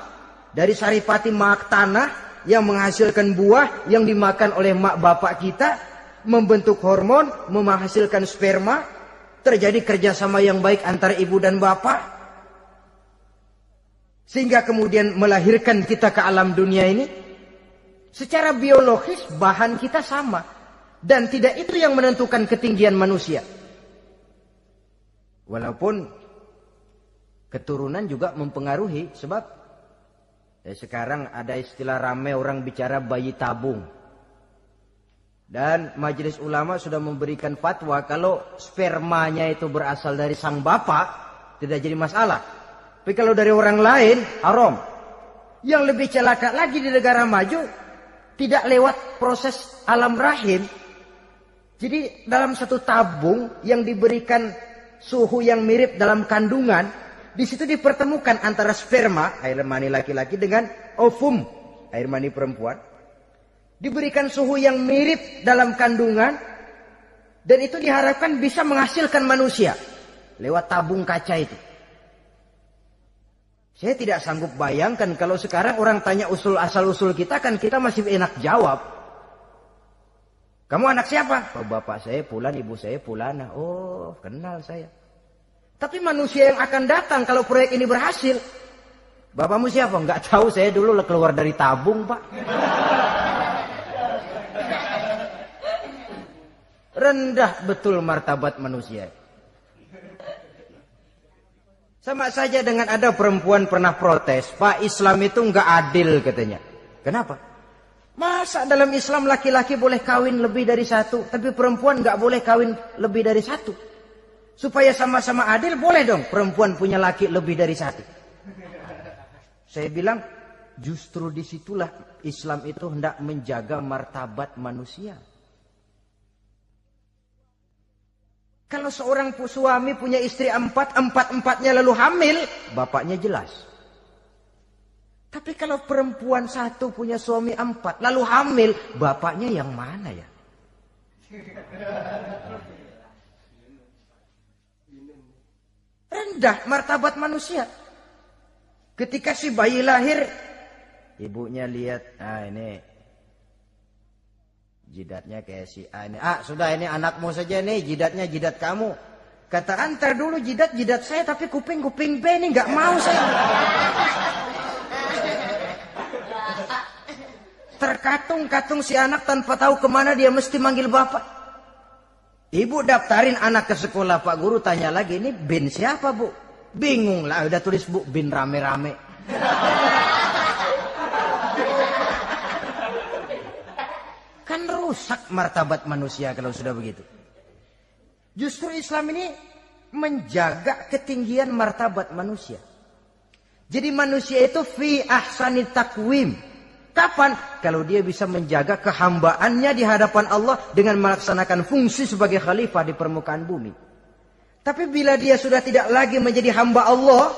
A: Dari saripati mak tanah yang menghasilkan buah yang dimakan oleh mak bapak kita, membentuk hormon, menghasilkan sperma, terjadi kerjasama yang baik antara ibu dan bapak, sehingga kemudian melahirkan kita ke alam dunia ini. Secara biologis bahan kita sama, dan tidak itu yang menentukan ketinggian manusia. Walaupun keturunan juga mempengaruhi, sebab sekarang ada istilah ramai orang bicara bayi tabung. Dan majelis ulama sudah memberikan fatwa kalau spermanya itu berasal dari sang bapak, tidak jadi masalah. Tapi kalau dari orang lain, haram. Yang lebih celaka lagi di negara maju, tidak lewat proses alam rahim. Jadi dalam satu tabung yang diberikan suhu yang mirip dalam kandungan, di situ dipertemukan antara sperma, air mani laki-laki, dengan ovum, air mani perempuan. Diberikan suhu yang mirip dalam kandungan, dan itu diharapkan bisa menghasilkan manusia lewat tabung kaca itu. Saya tidak sanggup bayangkan kalau sekarang orang tanya asal-usul kita, kan kita masih enak jawab. Kamu anak siapa? Oh, bapak saya Fulan, ibu saya Fulana. Oh, kenal saya. Tapi manusia yang akan datang kalau proyek ini berhasil, bapakmu siapa? Enggak tahu, saya dulu keluar dari tabung, Pak. Rendah betul martabat manusia. Sama saja dengan ada perempuan pernah protes, Pak, Islam itu enggak adil katanya. Kenapa? Masa dalam Islam laki-laki boleh kawin lebih dari satu, tapi perempuan enggak boleh kawin lebih dari satu? Supaya sama-sama adil, boleh dong perempuan punya laki lebih dari satu. Saya bilang, justru disitulah Islam itu hendak menjaga martabat manusia. Kalau seorang suami punya istri empat-empatnya lalu hamil, bapaknya jelas. Tapi kalau perempuan satu punya suami 4 lalu hamil, bapaknya yang mana ya? Rendah martabat manusia. Ketika si bayi lahir, ibunya lihat, ini jidatnya kayak si A ini. Sudah, ini anakmu saja nih, jidatnya jidat kamu. Kata, antar dulu jidat saya, tapi kuping B ini nggak mau saya. Terkatung-katung si anak tanpa tahu kemana dia mesti manggil bapak. Ibu daftarin anak ke sekolah, Pak Guru tanya lagi, ini bin siapa, Bu? Bingung lah, udah tulis Bu, bin rame-rame. Kan rusak martabat manusia kalau sudah begitu. Justru Islam ini menjaga ketinggian martabat manusia. Jadi manusia itu fi ahsani takwim. Kapan? Kalau dia bisa menjaga kehambaannya di hadapan Allah dengan melaksanakan fungsi sebagai khalifah di permukaan bumi. Tapi bila dia sudah tidak lagi menjadi hamba Allah,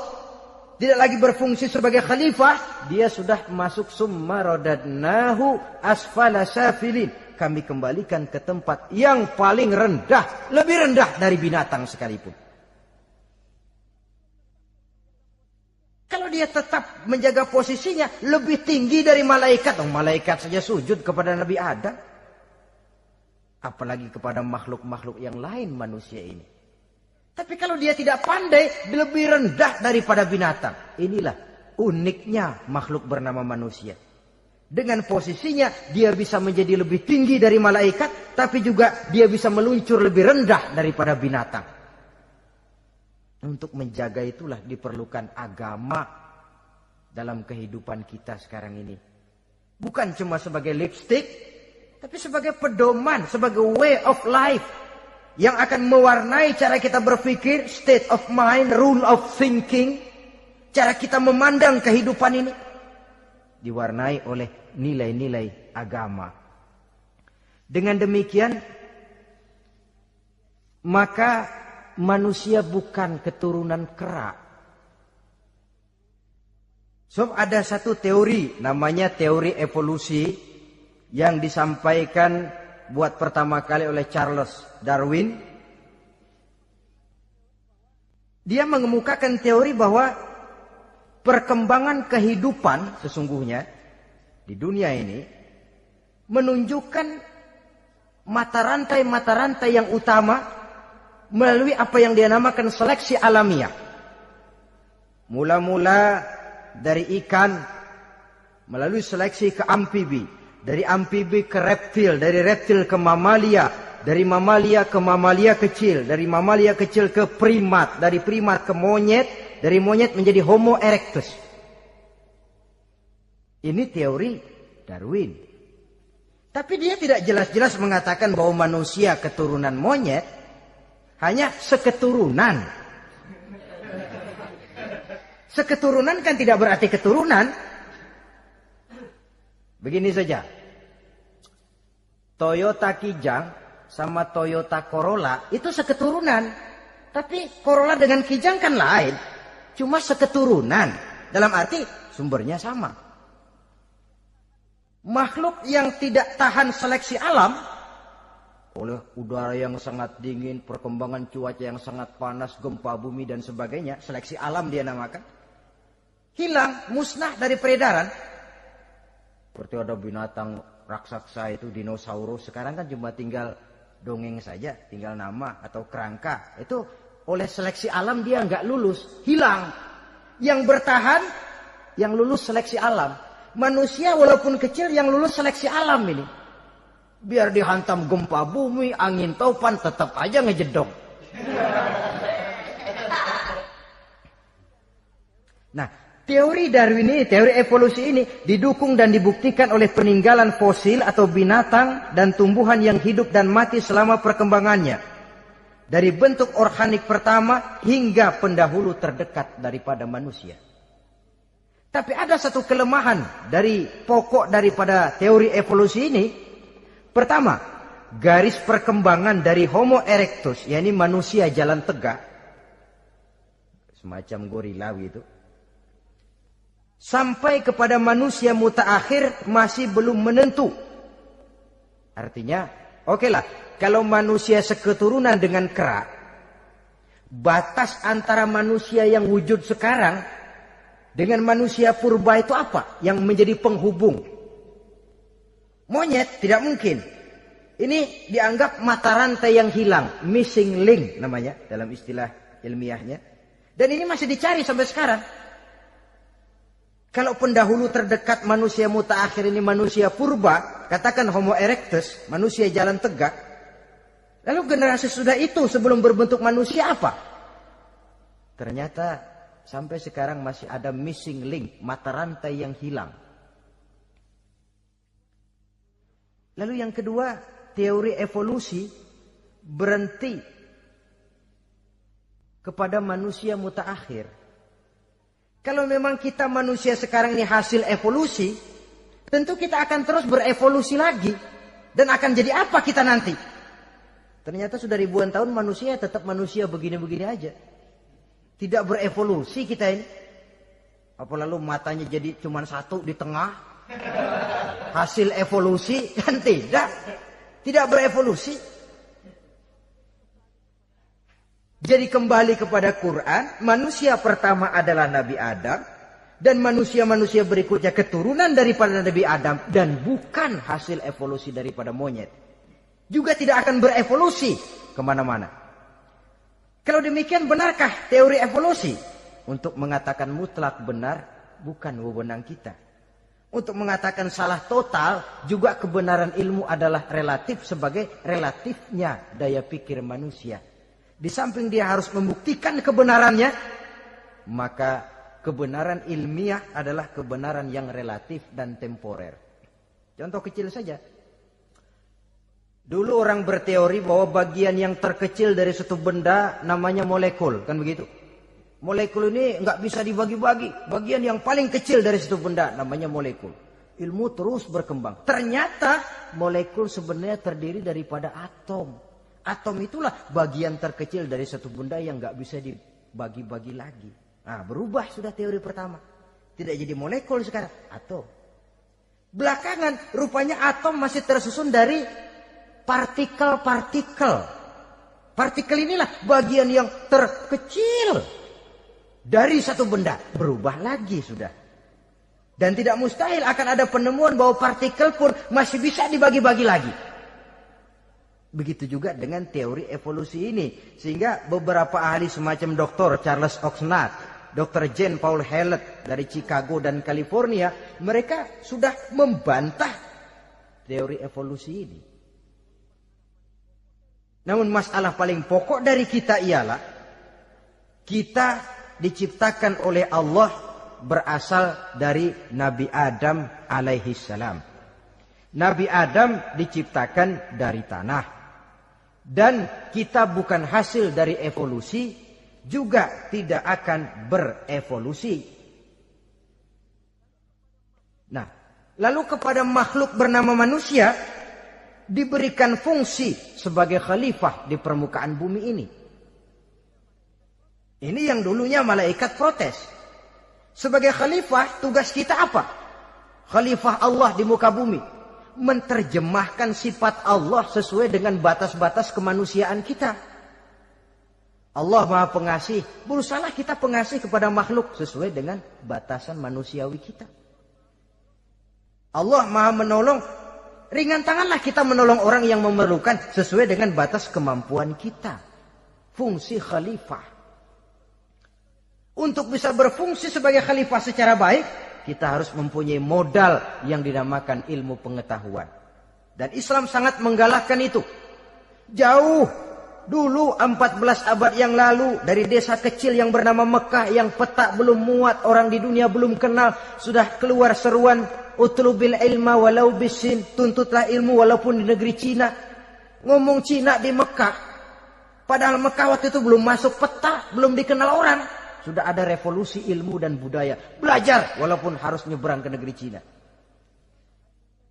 A: tidak lagi berfungsi sebagai khalifah, dia sudah masuk summa radadnahu asfala safilin. Kami kembalikan ke tempat yang paling rendah, lebih rendah dari binatang sekalipun. Kalau dia tetap menjaga posisinya lebih tinggi dari malaikat. Malaikat saja sujud kepada Nabi Adam. Apalagi kepada makhluk-makhluk yang lain manusia ini. Tapi kalau dia tidak pandai, lebih rendah daripada binatang. Inilah uniknya makhluk bernama manusia. Dengan posisinya dia bisa menjadi lebih tinggi dari malaikat. Tapi juga dia bisa meluncur lebih rendah daripada binatang. Untuk menjaga itulah diperlukan agama dalam kehidupan kita sekarang ini. Bukan cuma sebagai lipstick, tapi sebagai pedoman, sebagai way of life. Yang akan mewarnai cara kita berpikir, state of mind, rule of thinking. Cara kita memandang kehidupan ini. Diwarnai oleh nilai-nilai agama. Dengan demikian, maka manusia bukan keturunan kera. So, ada satu teori namanya teori evolusi yang disampaikan buat pertama kali oleh Charles Darwin. Dia mengemukakan teori bahwa perkembangan kehidupan sesungguhnya di dunia ini menunjukkan mata rantai yang utama melalui apa yang dia namakan seleksi alamiah. Mula-mula dari ikan, melalui seleksi ke amfibi. Dari amfibi ke reptil, dari reptil ke mamalia. Dari mamalia ke mamalia kecil. Dari mamalia kecil ke primat. Dari primat ke monyet. Dari monyet menjadi Homo erectus. Ini teori Darwin. Tapi dia tidak jelas-jelas mengatakan bahwa manusia keturunan monyet. Hanya seketurunan. Seketurunan kan tidak berarti keturunan. Begini saja. Toyota Kijang sama Toyota Corolla itu seketurunan. Tapi Corolla dengan Kijang kan lain. Cuma seketurunan. Dalam arti sumbernya sama. Makhluk yang tidak tahan seleksi alam oleh udara yang sangat dingin, perkembangan cuaca yang sangat panas, gempa bumi dan sebagainya, seleksi alam dia namakan, hilang, musnah dari peredaran. Seperti ada binatang raksasa itu dinosaurus, sekarang kan cuma tinggal dongeng saja, tinggal nama atau kerangka. Itu oleh seleksi alam dia nggak lulus, hilang. Yang bertahan, yang lulus seleksi alam. Manusia walaupun kecil yang lulus seleksi alam ini. Biar dihantam gempa bumi, angin topan, tetap aja ngejedok. Nah, teori Darwin ini, teori evolusi ini didukung dan dibuktikan oleh peninggalan fosil atau binatang dan tumbuhan yang hidup dan mati selama perkembangannya. Dari bentuk organik pertama hingga pendahulu terdekat daripada manusia. Tapi ada satu kelemahan dari pokok daripada teori evolusi ini. Pertama, garis perkembangan dari Homo erectus, yakni manusia jalan tegak, semacam gorilawi itu, sampai kepada manusia mutaakhir masih belum menentu. Artinya, okelah, kalau manusia seketurunan dengan kera, batas antara manusia yang wujud sekarang dengan manusia purba itu apa? Yang menjadi penghubung. Monyet tidak mungkin. Ini dianggap mata rantai yang hilang, missing link namanya dalam istilah ilmiahnya. Dan ini masih dicari sampai sekarang. Kalau pendahulu terdekat manusia mutaakhir ini manusia purba, katakan Homo erectus, manusia jalan tegak. Lalu generasi sudah itu sebelum berbentuk manusia apa? Ternyata sampai sekarang masih ada missing link, mata rantai yang hilang. Lalu yang kedua, teori evolusi berhenti kepada manusia mutaakhir. Kalau memang kita manusia sekarang ini hasil evolusi, tentu kita akan terus berevolusi lagi. Dan akan jadi apa kita nanti? Ternyata sudah ribuan tahun manusia tetap manusia begini-begini aja. Tidak berevolusi kita ini. Apa lalu matanya jadi cuma satu di tengah? Hasil evolusi? Kan tidak. Tidak berevolusi. Jadi kembali kepada Quran, manusia pertama adalah Nabi Adam. Dan manusia-manusia berikutnya keturunan daripada Nabi Adam. Dan bukan hasil evolusi daripada monyet. Juga tidak akan berevolusi kemana-mana. Kalau demikian benarkah teori evolusi? Untuk mengatakan mutlak benar, bukan wewenang kita. Untuk mengatakan salah total, juga kebenaran ilmu adalah relatif sebagai relatifnya daya pikir manusia. Di samping dia harus membuktikan kebenarannya, maka kebenaran ilmiah adalah kebenaran yang relatif dan temporer. Contoh kecil saja. Dulu orang berteori bahwa bagian yang terkecil dari suatu benda namanya molekul, kan begitu? Molekul ini nggak bisa dibagi-bagi. Bagian yang paling kecil dari suatu benda namanya molekul. Ilmu terus berkembang. Ternyata molekul sebenarnya terdiri daripada atom. Atom itulah bagian terkecil dari suatu benda yang nggak bisa dibagi-bagi lagi. Nah, berubah sudah teori pertama. Tidak jadi molekul sekarang, atom. Belakangan rupanya atom masih tersusun dari partikel-partikel. Partikel inilah bagian yang terkecil dari satu benda. Berubah lagi sudah. Dan tidak mustahil akan ada penemuan bahwa partikel pun masih bisa dibagi-bagi lagi. Begitu juga dengan teori evolusi ini. Sehingga beberapa ahli semacam Dr. Charles Oxnard, Dr. Jane Paul Hallett dari Chicago dan California, mereka sudah membantah teori evolusi ini. Namun masalah paling pokok dari kita ialah kita diciptakan oleh Allah berasal dari Nabi Adam alaihi salam. Nabi Adam diciptakan dari tanah. Dan kita bukan hasil dari evolusi, juga tidak akan berevolusi. Nah, lalu kepada makhluk bernama manusia diberikan fungsi sebagai khalifah di permukaan bumi ini. Ini yang dulunya malaikat protes. Sebagai khalifah, tugas kita apa? Khalifah Allah di muka bumi. Menerjemahkan sifat Allah sesuai dengan batas-batas kemanusiaan kita. Allah Maha Pengasih, berusahalah kita pengasih kepada makhluk sesuai dengan batasan manusiawi kita. Allah Maha Menolong, ringan tanganlah kita menolong orang yang memerlukan sesuai dengan batas kemampuan kita. Fungsi khalifah. Untuk bisa berfungsi sebagai khalifah secara baik, kita harus mempunyai modal yang dinamakan ilmu pengetahuan. Dan Islam sangat menggalakkan itu. Jauh dulu 14 abad yang lalu, dari desa kecil yang bernama Mekah yang peta belum muat, orang di dunia belum kenal, sudah keluar seruan utlubil ilma walau bisin, tuntutlah ilmu walaupun di negeri Cina. Ngomong Cina di Mekah, padahal Mekah waktu itu belum masuk peta, belum dikenal orang. Sudah ada revolusi ilmu dan budaya. Belajar walaupun harus nyebrang ke negeri Cina.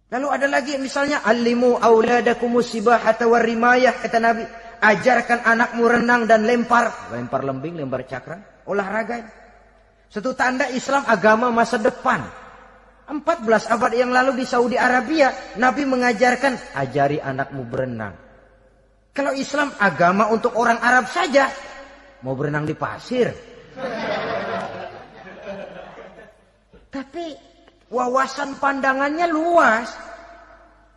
A: Lalu ada lagi misalnya allimu auladakumus sibahata warrimayah, kata Nabi. Ajarkan anakmu renang dan lempar. Lempar lembing, lempar cakra. Olahraga. Satu tanda Islam agama masa depan. 14 abad yang lalu di Saudi Arabia, Nabi mengajarkan ajari anakmu berenang. Kalau Islam agama untuk orang Arab saja, mau berenang di pasir. Tapi wawasan pandangannya luas.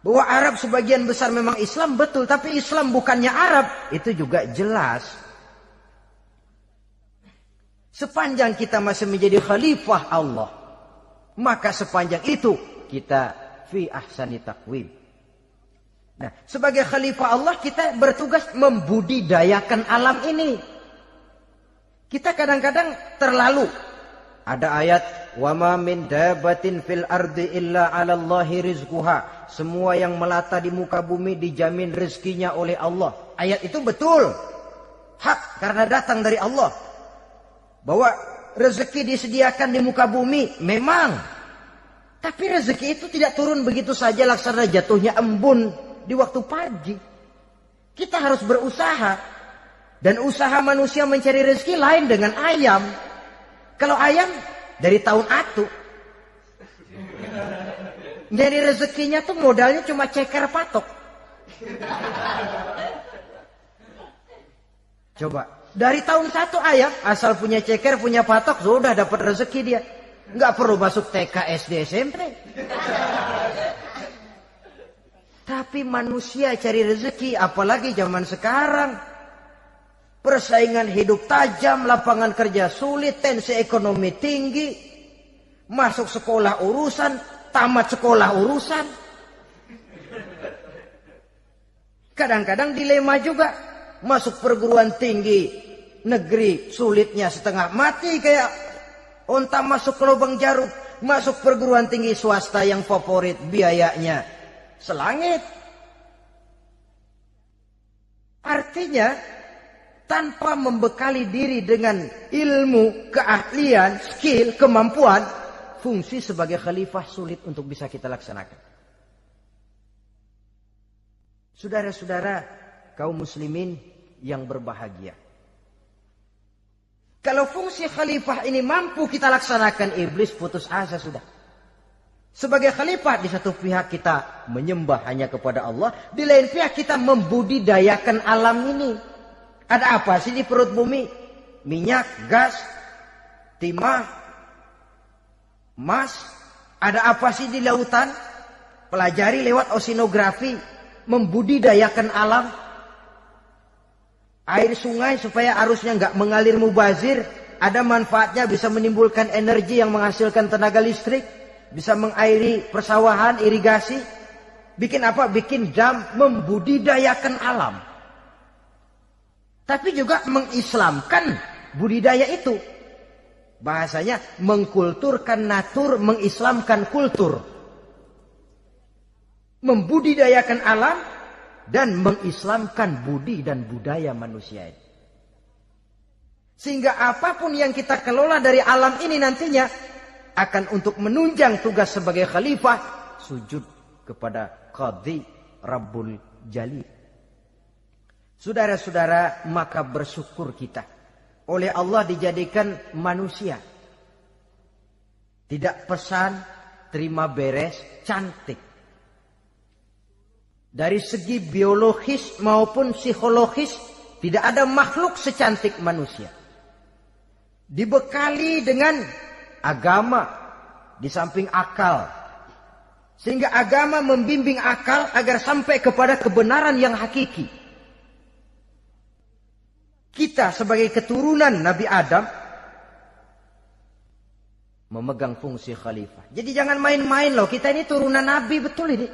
A: Bahwa Arab sebagian besar memang Islam, betul. Tapi Islam bukannya Arab, itu juga jelas. Sepanjang kita masih menjadi khalifah Allah, maka sepanjang itu kita fi ahsani taqwim. Nah, sebagai khalifah Allah kita bertugas membudidayakan alam ini. Kita kadang-kadang terlalu. Ada ayat, "Wa ma min dabatin fil ardi illa 'alallahi rizquha." Semua yang melata di muka bumi dijamin rezekinya oleh Allah. Ayat itu betul. hak karena datang dari Allah. Bahwa rezeki disediakan di muka bumi, memang. Tapi rezeki itu tidak turun begitu saja laksana jatuhnya embun di waktu pagi. Kita harus berusaha. Dan usaha manusia mencari rezeki lain dengan ayam. Kalau ayam dari tahun atu. Jadi rezekinya tuh modalnya cuma ceker patok. Coba. Dari tahun 1 ayam, asal punya ceker, punya patok, sudah dapat rezeki dia. Nggak perlu masuk TK, SD, SMP. Tapi manusia cari rezeki, apalagi zaman sekarang. Persaingan hidup tajam, lapangan kerja sulit, tensi ekonomi tinggi. Masuk sekolah urusan, tamat sekolah urusan. Kadang-kadang dilema juga. Masuk perguruan tinggi negeri sulitnya setengah mati kayak onta masuk ke lubang jarum. Masuk perguruan tinggi swasta yang favorit biayanya selangit. Artinya tanpa membekali diri dengan ilmu, keahlian, skill, kemampuan, fungsi sebagai khalifah sulit untuk bisa kita laksanakan. Saudara-saudara kaum muslimin yang berbahagia. Kalau fungsi khalifah ini mampu kita laksanakan, iblis putus asa sudah. Sebagai khalifah, di satu pihak kita menyembah hanya kepada Allah, di lain pihak kita membudidayakan alam ini. Ada apa sih di perut bumi? Minyak, gas, timah, emas. Ada apa sih di lautan? Pelajari lewat oceanografi, membudidayakan alam. Air sungai supaya arusnya nggak mengalir mubazir. Ada manfaatnya, bisa menimbulkan energi yang menghasilkan tenaga listrik. Bisa mengairi persawahan, irigasi. Bikin apa? Bikin dam, membudidayakan alam. Tapi juga mengislamkan budidaya itu. Bahasanya mengkulturkan natur, mengislamkan kultur. Membudidayakan alam dan mengislamkan budi dan budaya manusia ini. Sehingga apapun yang kita kelola dari alam ini nantinya akan untuk menunjang tugas sebagai khalifah, sujud kepada Qadhi Rabbul Jalil. Saudara-saudara, maka bersyukur kita. Oleh Allah dijadikan manusia. Tidak pesan, terima beres, cantik. Dari segi biologis maupun psikologis, tidak ada makhluk secantik manusia. Dibekali dengan agama, di samping akal. Sehingga agama membimbing akal agar sampai kepada kebenaran yang hakiki. Kita sebagai keturunan Nabi Adam memegang fungsi khalifah. Jadi jangan main-main loh. Kita ini turunan Nabi, betul ini.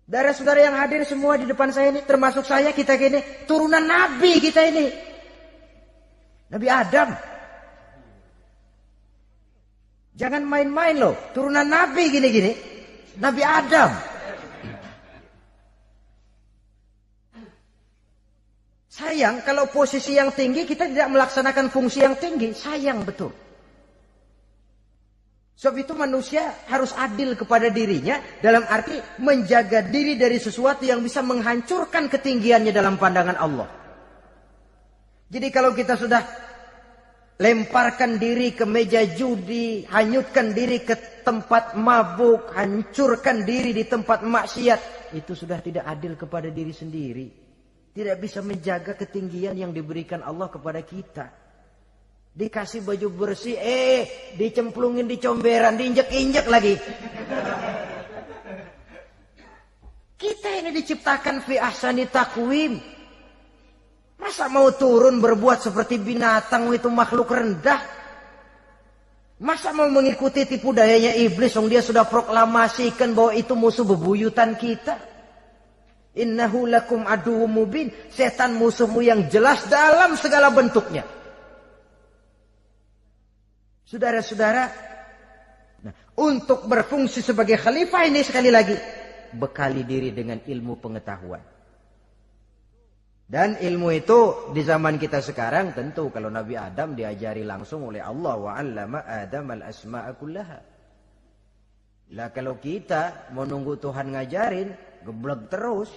A: Saudara-saudara yang hadir semua di depan saya ini, termasuk saya, kita gini, turunan Nabi kita ini. Nabi Adam. Jangan main-main loh. Turunan Nabi gini-gini. Nabi Adam. Sayang kalau posisi yang tinggi kita tidak melaksanakan fungsi yang tinggi. Sayang betul. Sebab itu manusia harus adil kepada dirinya. Dalam arti menjaga diri dari sesuatu yang bisa menghancurkan ketinggiannya dalam pandangan Allah. Jadi kalau kita sudah lemparkan diri ke meja judi, hanyutkan diri ke tempat mabuk, hancurkan diri di tempat maksiat, itu sudah tidak adil kepada diri sendiri. Tidak bisa menjaga ketinggian yang diberikan Allah kepada kita. Dikasih baju bersih, dicemplungin di comberan, diinjek-injek lagi. Kita ini diciptakan fi ahsani taqwim. Masa mau turun berbuat seperti binatang, itu makhluk rendah? Masa mau mengikuti tipu dayanya iblis, yang dia sudah proklamasikan bahwa itu musuh bebuyutan kita? Innahu lakum aduwwum mubin. Setan musuhmu yang jelas dalam segala bentuknya. Saudara-saudara, nah, untuk berfungsi sebagai khalifah ini sekali lagi, bekali diri dengan ilmu pengetahuan. Dan ilmu itu di zaman kita sekarang tentu kalau Nabi Adam diajari langsung oleh Allah, wa 'allama Adam al-asma'a kullaha. Lah kalau kita mau nunggu Tuhan ngajarin, geblek terus.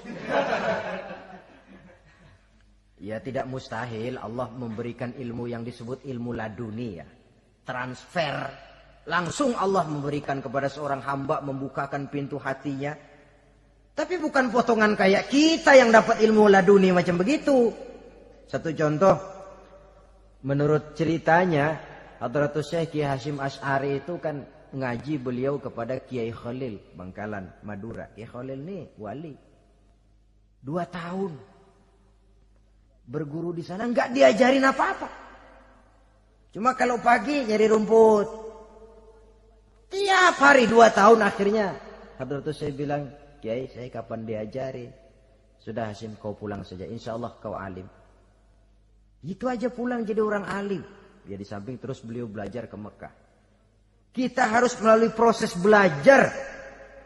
A: Ya tidak mustahil Allah memberikan ilmu yang disebut ilmu laduni ya. Transfer. Langsung Allah memberikan kepada seorang hamba, membukakan pintu hatinya. Tapi bukan potongan kayak kita yang dapat ilmu laduni macam begitu. Satu contoh, menurut ceritanya, Hadratus Syekh Kiai Hasyim Asy'ari itu kan ngaji beliau kepada Kiai Khalil Bangkalan, Madura. Kiai Khalil ini wali. 2 tahun berguru di sana, nggak diajarin apa-apa. Cuma kalau pagi nyari rumput. Tiap hari 2 tahun akhirnya Hadratus Syekh bilang, Kiai, saya kapan diajari? Sudah Hasyim, kau pulang saja. Insya Allah kau alim. Itu aja pulang jadi orang alim. Ya di samping terus beliau belajar ke Mekah. Kita harus melalui proses belajar.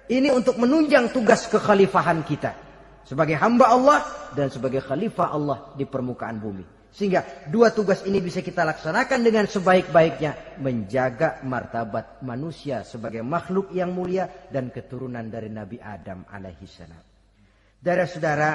A: Ini untuk menunjang tugas kekhalifahan kita. Sebagai hamba Allah dan sebagai khalifah Allah di permukaan bumi. Sehingga 2 tugas ini bisa kita laksanakan dengan sebaik-baiknya. Menjaga martabat manusia sebagai makhluk yang mulia dan keturunan dari Nabi Adam alaihissalam. Saudara-saudara,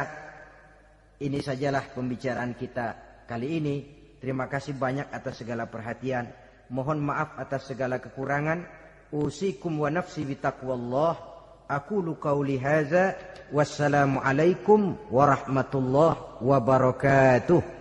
A: ini sajalah pembicaraan kita kali ini. Terima kasih banyak atas segala perhatian. Mohon maaf atas segala kekurangan. Usikum wa nafsi bitaqwallah. Aqulu qauli hadza. Wassalamualaikum warahmatullahi wabarakatuh.